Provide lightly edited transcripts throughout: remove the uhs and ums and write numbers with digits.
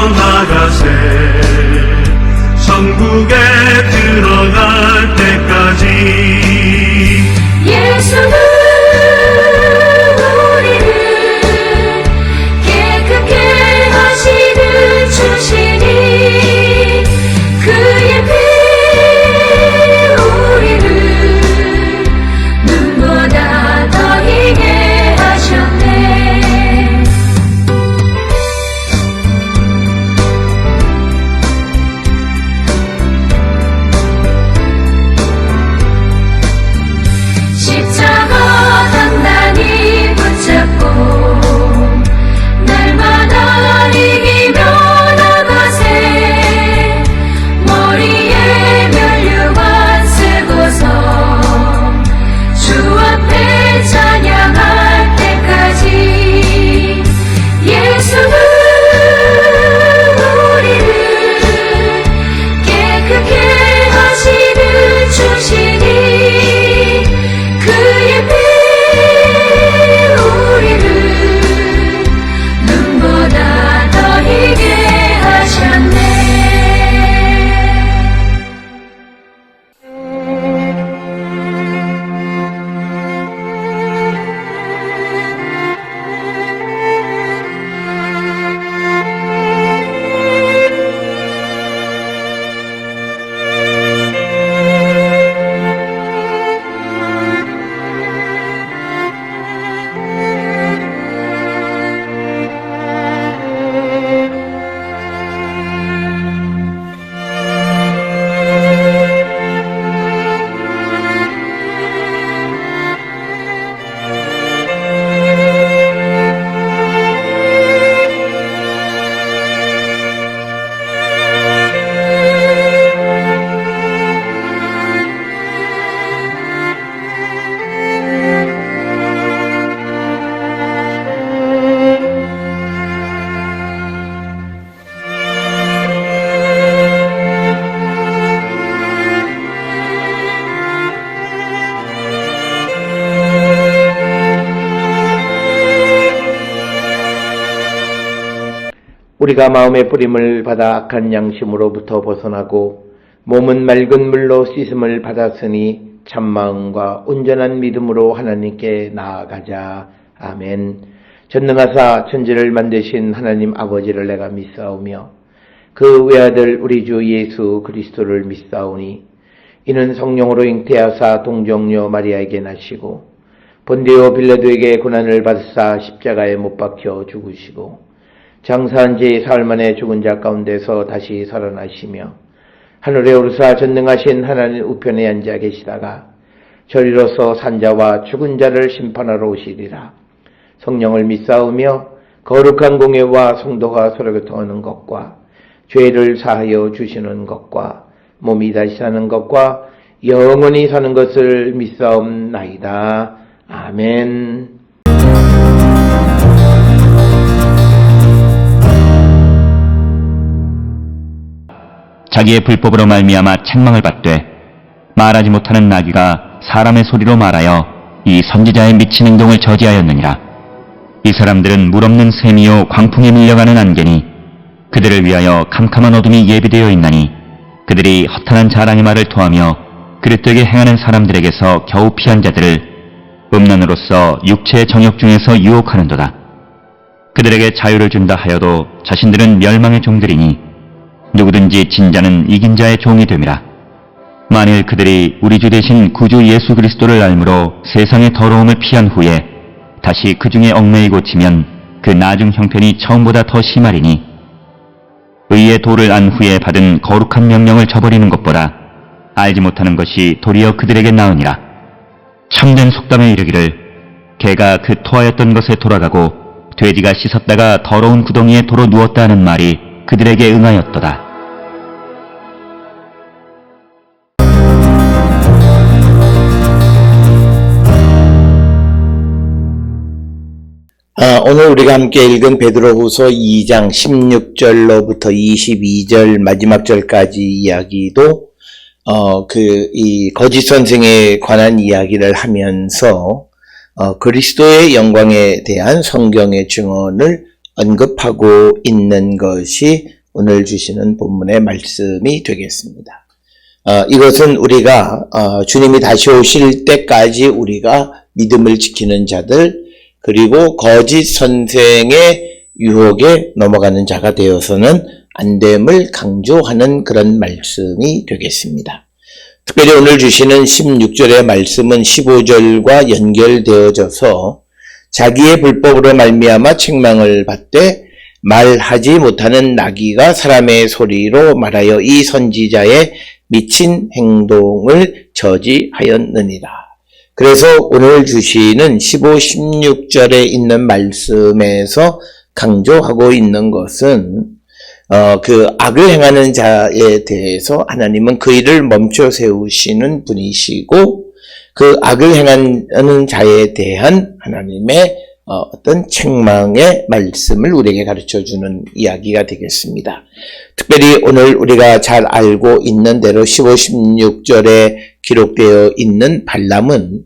나가세 천국에 들어갈 때까지 예수는 우리를 깨끗게 하시는 주시니 그의 피 우리를 눈보다 더 희게 하셨네. 십자가 단단히 붙잡고 날마다 이기며 나가세 머리에 면류관 쓰고서 주 앞에 찬양할 때까지 예수는 우리를 깨끗게 하시는 주시니 그의 피 우리를 눈보다 더 희게 하셨네. 우리가 마음의 뿌림을 받아 악한 양심으로부터 벗어나고 몸은 맑은 물로 씻음을 받았으니 참마음과 온전한 믿음으로 하나님께 나아가자. 아멘. 전능하사 천지를 만드신 하나님 아버지를 내가 믿사오며 그 외아들 우리 주 예수 그리스도를 믿사오니 이는 성령으로 잉태하사 동정녀 마리아에게 나시고 본디오 빌라도에게 고난을 받으사 십자가에 못 박혀 죽으시고 장사한 지 사흘 만에 죽은 자 가운데서 다시 살아나시며 하늘에 오르사 전능하신 하나님 우편에 앉아 계시다가 저리로서 산자와 죽은 자를 심판하러 오시리라. 성령을 믿사오며 거룩한 공예와 성도가 서로 교통하는 것과 죄를 사하여 주시는 것과 몸이 다시 사는 것과 영원히 사는 것을 믿사옵나이다. 아멘. 자기의 불법으로 말미암아 책망을 받되 말하지 못하는 나귀가 사람의 소리로 말하여 이 선지자의 미친 행동을 저지하였느니라. 이 사람들은 물 없는 샘이요 광풍에 밀려가는 안개니 그들을 위하여 캄캄한 어둠이 예비되어 있나니 그들이 허탄한 자랑의 말을 토하며 그릇되게 행하는 사람들에게서 겨우 피한 자들을 음란으로서 육체의 정욕 중에서 유혹하는도다. 그들에게 자유를 준다 하여도 자신들은 멸망의 종들이니 누구든지 진자는 이긴 자의 종이 됨이라. 만일 그들이 우리 주 대신 구주 예수 그리스도를 알므로 세상의 더러움을 피한 후에 다시 그 중에 얽매이고 치면 그 나중 형편이 처음보다 더 심하리니 의의 도를 안 후에 받은 거룩한 명령을 저버리는 것보다 알지 못하는 것이 도리어 그들에게 나으니라. 참된 속담에 이르기를 개가 그 토하였던 것에 돌아가고 돼지가 씻었다가 더러운 구덩이에 도로 누웠다 하는 말이 그들에게 응하였도다. 오늘 우리가 함께 읽은 베드로후서 2장 16절로부터 22절 마지막 절까지 이야기도 이 거짓 선생에 관한 이야기를 하면서 그리스도의 영광에 대한 성경의 증언을 언급하고 있는 것이 오늘 주시는 본문의 말씀이 되겠습니다. 이것은 우리가 주님이 다시 오실 때까지 우리가 믿음을 지키는 자들, 그리고 거짓 선생의 유혹에 넘어가는 자가 되어서는 안 됨을 강조하는 그런 말씀이 되겠습니다. 특별히 오늘 주시는 16절의 말씀은 15절과 연결되어져서 자기의 불법으로 말미암아 책망을 받되 말하지 못하는 나귀가 사람의 소리로 말하여 이 선지자의 미친 행동을 저지하였느니라. 그래서 오늘 주시는 15, 16절에 있는 말씀에서 강조하고 있는 것은 그 악을 행하는 자에 대해서 하나님은 그 일을 멈춰 세우시는 분이시고 그 악을 행하는 자에 대한 하나님의 어떤 책망의 말씀을 우리에게 가르쳐주는 이야기가 되겠습니다. 특별히 오늘 우리가 잘 알고 있는 대로 15, 16절에 기록되어 있는 발람은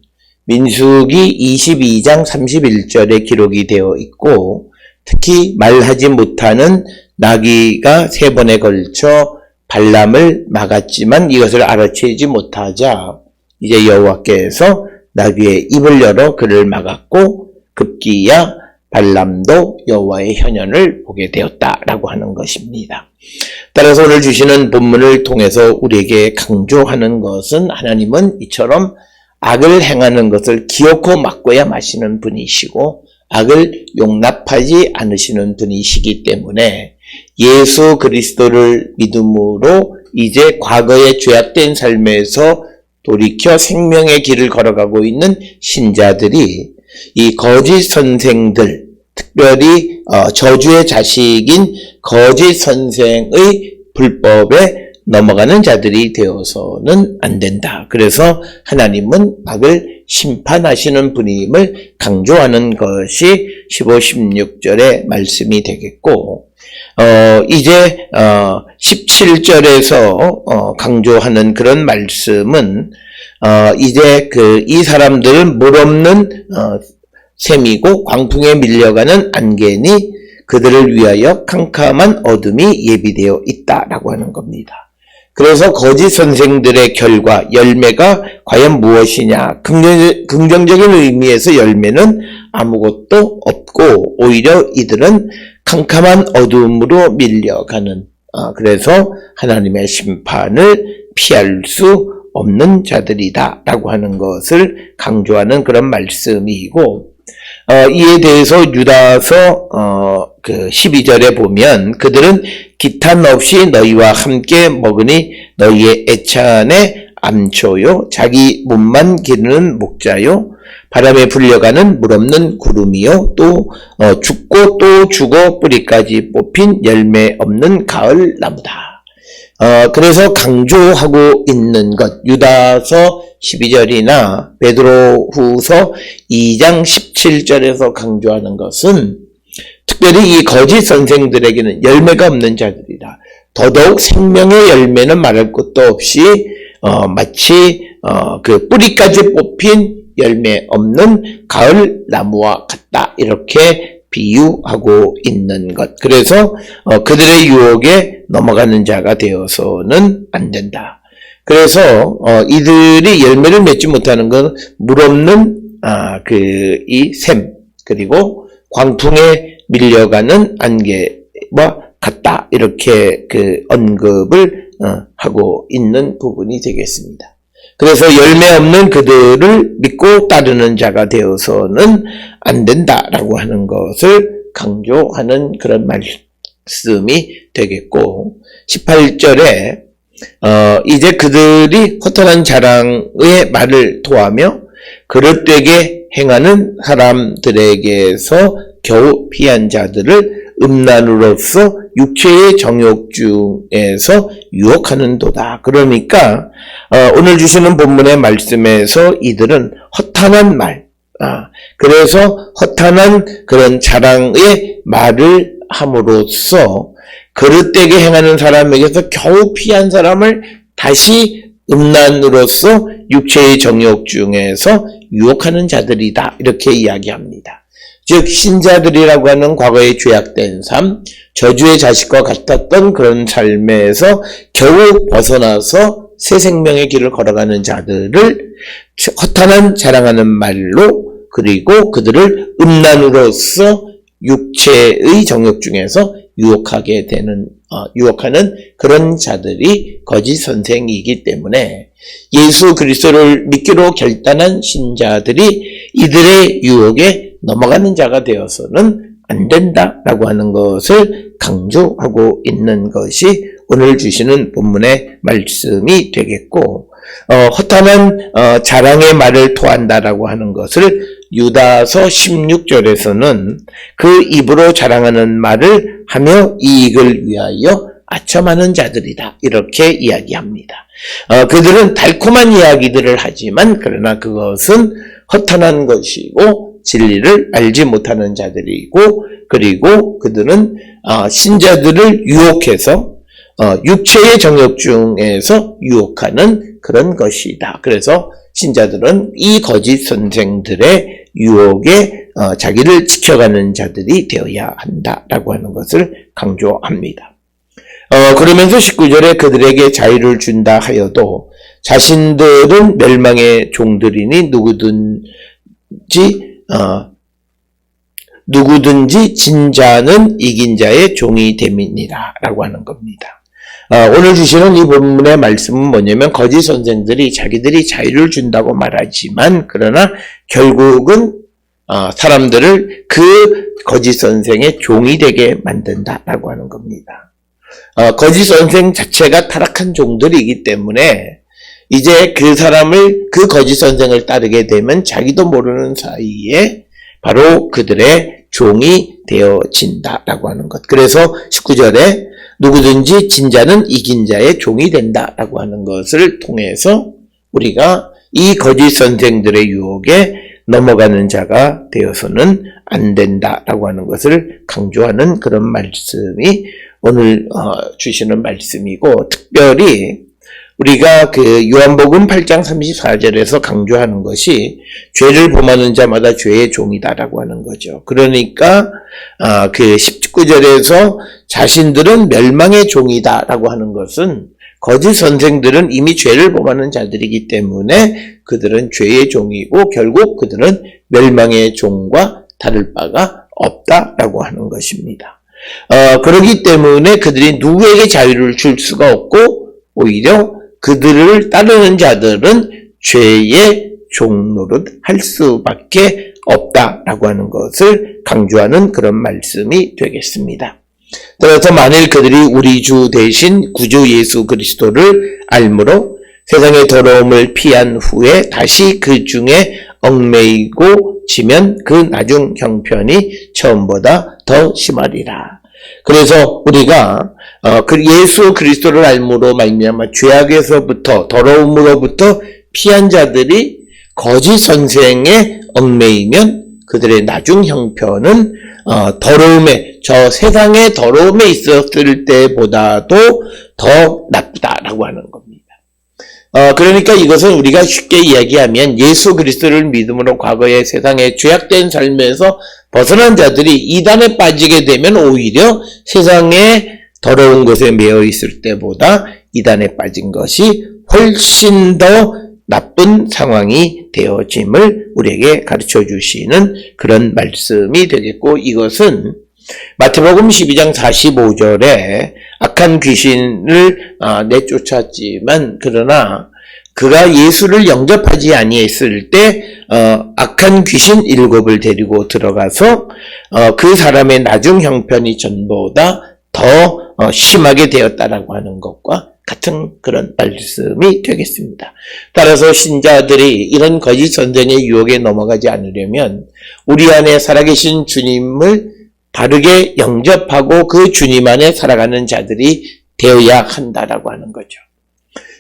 민수기 22장 31절에 기록이 되어 있고 특히 말하지 못하는 나귀가 3번에 걸쳐 발람을 막았지만 이것을 알아채지 못하자 이제 여호와께서 나귀의 입을 열어 그를 막았고 급기야 발람도 여호와의 현현을 보게 되었다라고 하는 것입니다. 따라서 오늘 주시는 본문을 통해서 우리에게 강조하는 것은 하나님은 이처럼 악을 행하는 것을 기어코 막고야 마시는 분이시고 악을 용납하지 않으시는 분이시기 때문에 예수 그리스도를 믿음으로 이제 과거의 죄악된 삶에서 돌이켜 생명의 길을 걸어가고 있는 신자들이 이 거짓 선생들, 특별히 저주의 자식인 거짓 선생의 불법에 넘어가는 자들이 되어서는 안 된다. 그래서 하나님은 악을 심판하시는 분임을 강조하는 것이 15, 16절의 말씀이 되겠고 이제 17절에서 강조하는 그런 말씀은 이제 이 사람들은 물 없는 셈이고 광풍에 밀려가는 안개니 그들을 위하여 캄캄한 어둠이 예비되어 있다라고 하는 겁니다. 그래서 거짓 선생들의 결과, 열매가 과연 무엇이냐? 긍정적인 의미에서 열매는 아무것도 없고 오히려 이들은 캄캄한 어둠으로 밀려가는 그래서 하나님의 심판을 피할 수 없는 자들이다 라고 하는 것을 강조하는 그런 말씀이고 이에 대해서 유다서 12절에 보면 그들은 기탄 없이 너희와 함께 먹으니 너희의 애찬에 암초요 자기 몸만 기르는 목자요 바람에 불려가는 물 없는 구름이요 또 죽고 또 죽어 뿌리까지 뽑힌 열매 없는 가을 나무다. 그래서 강조하고 있는 것 유다서 12절이나 베드로후서 2장 17절에서 강조하는 것은 특별히 이 거짓 선생들에게는 열매가 없는 자들이다. 더더욱 생명의 열매는 말할 것도 없이 마치 그 뿌리까지 뽑힌 열매 없는 가을 나무와 같다. 이렇게 비유하고 있는 것. 그래서 그들의 유혹에 넘어가는 자가 되어서는 안 된다. 그래서 이들이 열매를 맺지 못하는 건 물 없는 이 샘 그리고 광풍에 밀려가는 안개와 같다. 이렇게 언급을 하고 있는 부분이 되겠습니다. 그래서 열매 없는 그들을 믿고 따르는 자가 되어서는 안 된다라고 하는 것을 강조하는 그런 말씀이 되겠고 18절에 이제 그들이 허탄한 자랑의 말을 토하며 그릇되게 행하는 사람들에게서 겨우 피한 자들을 음란으로서 육체의 정욕 중에서 유혹하는도다. 그러니까 오늘 주시는 본문의 말씀에서 이들은 허탄한 말, 그래서 허탄한 그런 자랑의 말을 함으로써 그릇되게 행하는 사람에게서 겨우 피한 사람을 다시 음란으로서 육체의 정욕 중에서 유혹하는 자들이다. 이렇게 이야기합니다. 즉 신자들이라고 하는 과거의 죄악된 삶, 저주의 자식과 같았던 그런 삶에서 겨우 벗어나서 새 생명의 길을 걸어가는 자들을 허탄한 자랑하는 말로, 그리고 그들을 음란으로서 육체의 정욕 중에서 유혹하는 그런 자들이 거짓 선생이기 때문에 예수 그리스도를 믿기로 결단한 신자들이 이들의 유혹에 넘어가는 자가 되어서는 안 된다라고 하는 것을 강조하고 있는 것이 오늘 주시는 본문의 말씀이 되겠고, 허탄한 자랑의 말을 토한다라고 하는 것을 유다서 16절에서는 그 입으로 자랑하는 말을 하며 이익을 위하여 아첨하는 자들이다, 이렇게 이야기합니다. 그들은 달콤한 이야기들을 하지만 그러나 그것은 허탄한 것이고 진리를 알지 못하는 자들이고, 그리고 그들은 신자들을 유혹해서 육체의 정욕 중에서 유혹하는 그런 것이다. 그래서 신자들은 이 거짓 선생들의 유혹에 자기를 지켜가는 자들이 되어야 한다라고 하는 것을 강조합니다. 그러면서 19절에 그들에게 자유를 준다 하여도 자신들은 멸망의 종들이니 누구든지 진 자는 이긴 자의 종이 됨이니라 라고 하는 겁니다. 오늘 주시는 이 본문의 말씀은 뭐냐면, 거짓 선생들이 자기들이 자유를 준다고 말하지만 그러나 결국은 사람들을 그 거짓 선생의 종이 되게 만든다라고 하는 겁니다. 거짓 선생 자체가 타락한 종들이기 때문에 이제 그 거짓 선생을 따르게 되면 자기도 모르는 사이에 바로 그들의 종이 되어진다라고 하는 것. 그래서 19절에 누구든지 진 자는 이긴 자의 종이 된다라고 하는 것을 통해서 우리가 이 거짓 선생들의 유혹에 넘어가는 자가 되어서는 안 된다라고 하는 것을 강조하는 그런 말씀이 오늘 주시는 말씀이고, 특별히 우리가 그 요한복음 8장 34절에서 강조하는 것이 죄를 범하는 자마다 죄의 종이다라고 하는 거죠. 그러니까 그 19절에서 자신들은 멸망의 종이다라고 하는 것은 거짓 선생들은 이미 죄를 범하는 자들이기 때문에 그들은 죄의 종이고 결국 그들은 멸망의 종과 다를 바가 없다라고 하는 것입니다. 그렇기 때문에 그들이 누구에게 자유를 줄 수가 없고 오히려 그들을 따르는 자들은 죄의 종노릇 할 수밖에 없다라고 하는 것을 강조하는 그런 말씀이 되겠습니다. 따라서 만일 그들이 우리 주 대신 구주 예수 그리스도를 알므로 세상의 더러움을 피한 후에 다시 그 중에 얽매이고 지면 그 나중 형편이 처음보다 더 심하리라. 그래서 우리가 그 예수 그리스도를 알므로 말미암아 죄악에서부터 더러움으로부터 피한 자들이 거짓 선생에 얽매이면 그들의 나중 형편은 저 세상의 더러움에 있었을 때보다도 더 나쁘다라고 하는 겁니다. 그러니까 이것은 우리가 쉽게 이야기하면 예수 그리스도를 믿음으로 과거의 세상의 죄악된 삶에서 벗어난 자들이 이단에 빠지게 되면 오히려 세상의 더러운 것에 매여 있을 때보다 이단에 빠진 것이 훨씬 더 나쁜 상황이 되어짐을 우리에게 가르쳐 주시는 그런 말씀이 되겠고, 이것은 마태복음 12장 45절에 악한 귀신을 내쫓았지만 그러나 그가 예수를 영접하지 아니했을 때 악한 귀신 7을 데리고 들어가서 그 사람의 나중 형편이 전보다 더 심하게 되었다라고 하는 것과 같은 그런 말씀이 되겠습니다. 따라서 신자들이 이런 거짓 선생의 유혹에 넘어가지 않으려면 우리 안에 살아계신 주님을 바르게 영접하고 그 주님 안에 살아가는 자들이 되어야 한다라고 하는 거죠.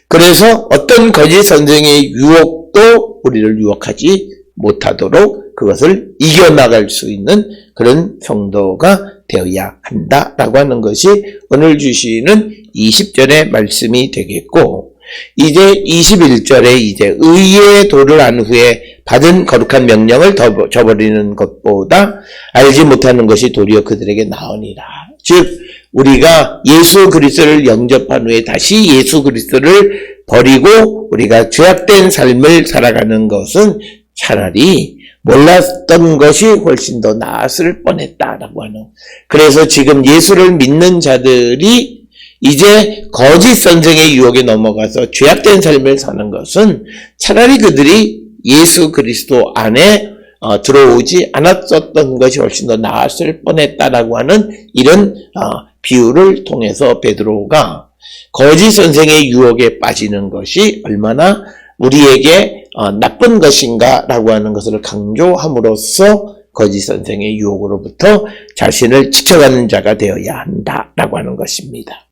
그래서 어떤 거짓 선생의 유혹도 우리를 유혹하지 못하도록 그것을 이겨나갈 수 있는 그런 성도가 되어야 한다라고 하는 것이 오늘 주시는 20절의 말씀이 되겠고, 이제 21절에 이제 의의 도를 안 후에 받은 거룩한 명령을 저버리는 것보다 알지 못하는 것이 도리어 그들에게 나으니라. 즉 우리가 예수 그리스도를 영접한 후에 다시 예수 그리스도를 버리고 우리가 죄악된 삶을 살아가는 것은 차라리 몰랐던 것이 훨씬 더 나았을 뻔했다라고 하는. 그래서 지금 예수를 믿는 자들이 이제 거짓 선생의 유혹에 넘어가서 죄악된 삶을 사는 것은 차라리 그들이 예수 그리스도 안에 들어오지 않았었던 것이 훨씬 더 나았을 뻔했다라고 하는 이런 비유를 통해서 베드로가 거짓 선생의 유혹에 빠지는 것이 얼마나 우리에게 나쁜 것인가라고 하는 것을 강조함으로써 거짓 선생의 유혹으로부터 자신을 지켜가는 자가 되어야 한다라고 하는 것입니다.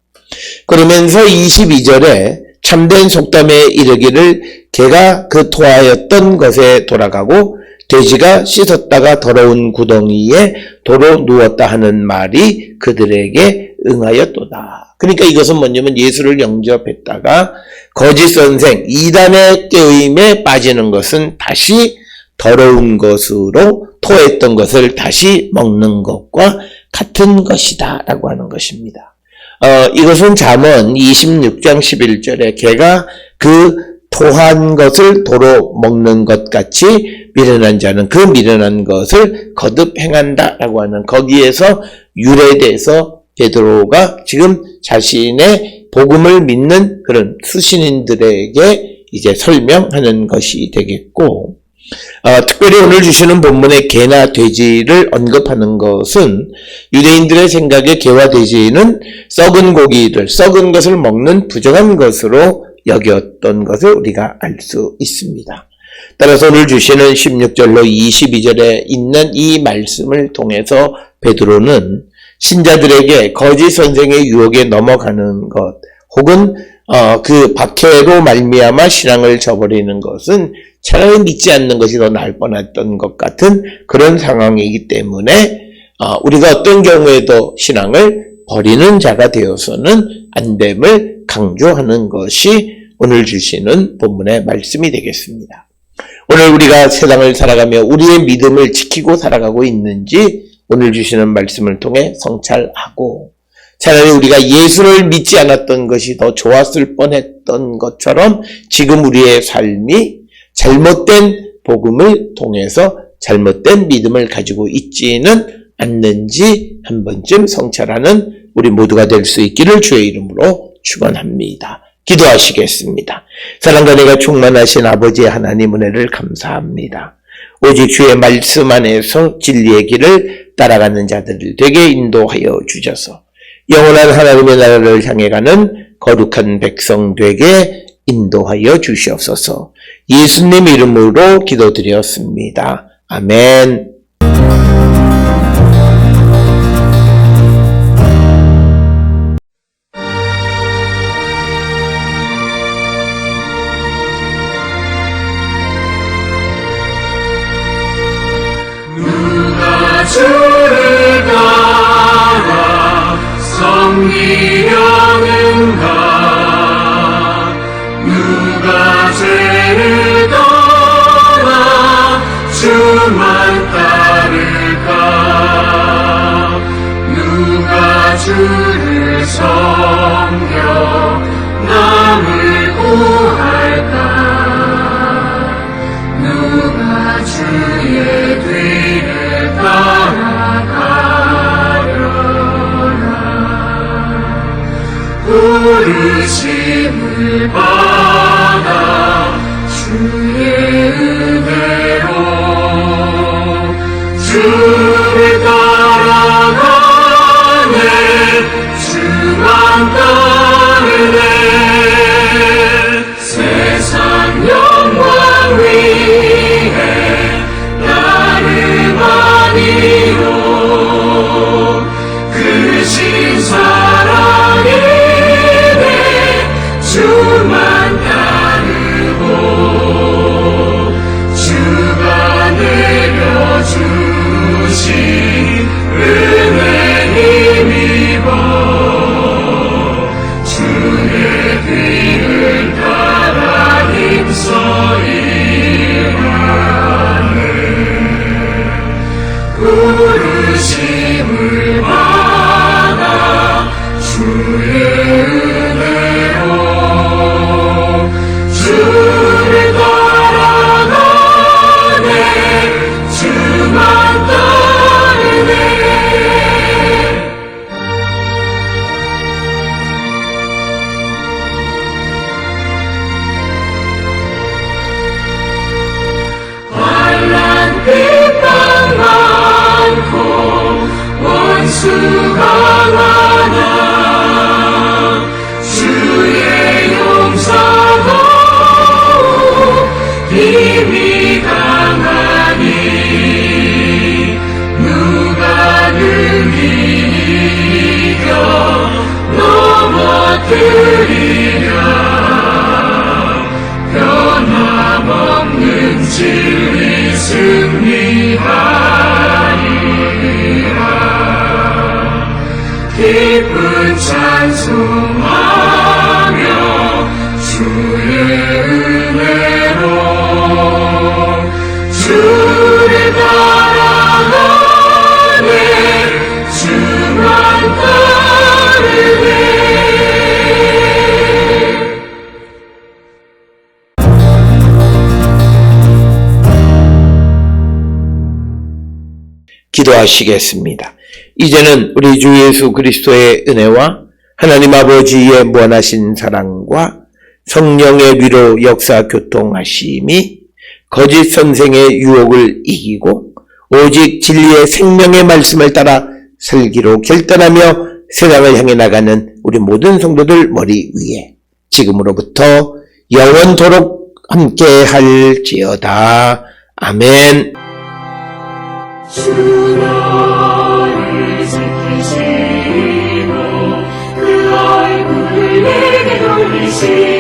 그러면서 22절에 참된 속담에 이르기를 개가 그 토하였던 것에 돌아가고 돼지가 씻었다가 더러운 구덩이에 도로 누웠다 하는 말이 그들에게 응하였도다. 그러니까 이것은 뭐냐면 예수를 영접했다가 거짓 선생, 이단의 꾀임에 빠지는 것은 다시 더러운 것으로 토했던 것을 다시 먹는 것과 같은 것이다 라고 하는 것입니다. 이것은 잠언 26장 11절에 개가 그 토한 것을 도로 먹는 것 같이 미련한 자는 그 미련한 것을 거듭 행한다라고 하는 거기에서 유래돼서 베드로가 지금 자신의 복음을 믿는 그런 수신인들에게 이제 설명하는 것이 되겠고, 특별히 오늘 주시는 본문의 개나 돼지를 언급하는 것은 유대인들의 생각에 개와 돼지는 썩은 고기를, 썩은 것을 먹는 부정한 것으로 여겼던 것을 우리가 알 수 있습니다. 따라서 오늘 주시는 16절로 22절에 있는 이 말씀을 통해서 베드로는 신자들에게 거짓 선생의 유혹에 넘어가는 것 혹은 그 박해로 말미암아 신앙을 저버리는 것은 차라리 믿지 않는 것이 더 나을 뻔했던 것 같은 그런 상황이기 때문에 우리가 어떤 경우에도 신앙을 버리는 자가 되어서는 안 됨을 강조하는 것이 오늘 주시는 본문의 말씀이 되겠습니다. 오늘 우리가 세상을 살아가며 우리의 믿음을 지키고 살아가고 있는지 오늘 주시는 말씀을 통해 성찰하고, 차라리 우리가 예수를 믿지 않았던 것이 더 좋았을 뻔했던 것처럼 지금 우리의 삶이 잘못된 복음을 통해서 잘못된 믿음을 가지고 있지는 않는지 한 번쯤 성찰하는 우리 모두가 될 수 있기를 주의 이름으로 축원합니다. 기도하시겠습니다. 사랑과 은혜가 충만하신 아버지 하나님 은혜를 감사합니다. 오직 주의 말씀 안에서 진리의 길을 따라가는 자들을 되게 인도하여 주셔서 영원한 하나님의 나라를 향해 가는 거룩한 백성 되게 인도하여 주시옵소서. 예수님 이름으로 기도드렸습니다. 아멘. 주를 따라 섬기려는가 누가 죄를 떠나 주만 따를까 누가 주를 섬겨 남을 구할까 누가 주의 뒤를 따라가려나 부르심을 받아 주의 은혜로 주를 따라가네 주만 따르네 세상 영광 위에 아니요 크신 사랑이네 주만 따르고 주 드리며 변함없는 진리 승리하리라. 기쁜 찬송하며 주의 은혜로 주를 따라가네. 주만 따르네. 기도하시겠습니다. 이제는 우리 주 예수 그리스도의 은혜와 하나님 아버지의 무한하신 사랑과 성령의 위로 역사 교통하심이 거짓 선생의 유혹을 이기고 오직 진리의 생명의 말씀을 따라 살기로 결단하며 세상을 향해 나가는 우리 모든 성도들 머리 위에 지금으로부터 영원토록 함께 할지어다. 아멘. 주 너를 지키시고 그 얼굴을 내게 돌리시고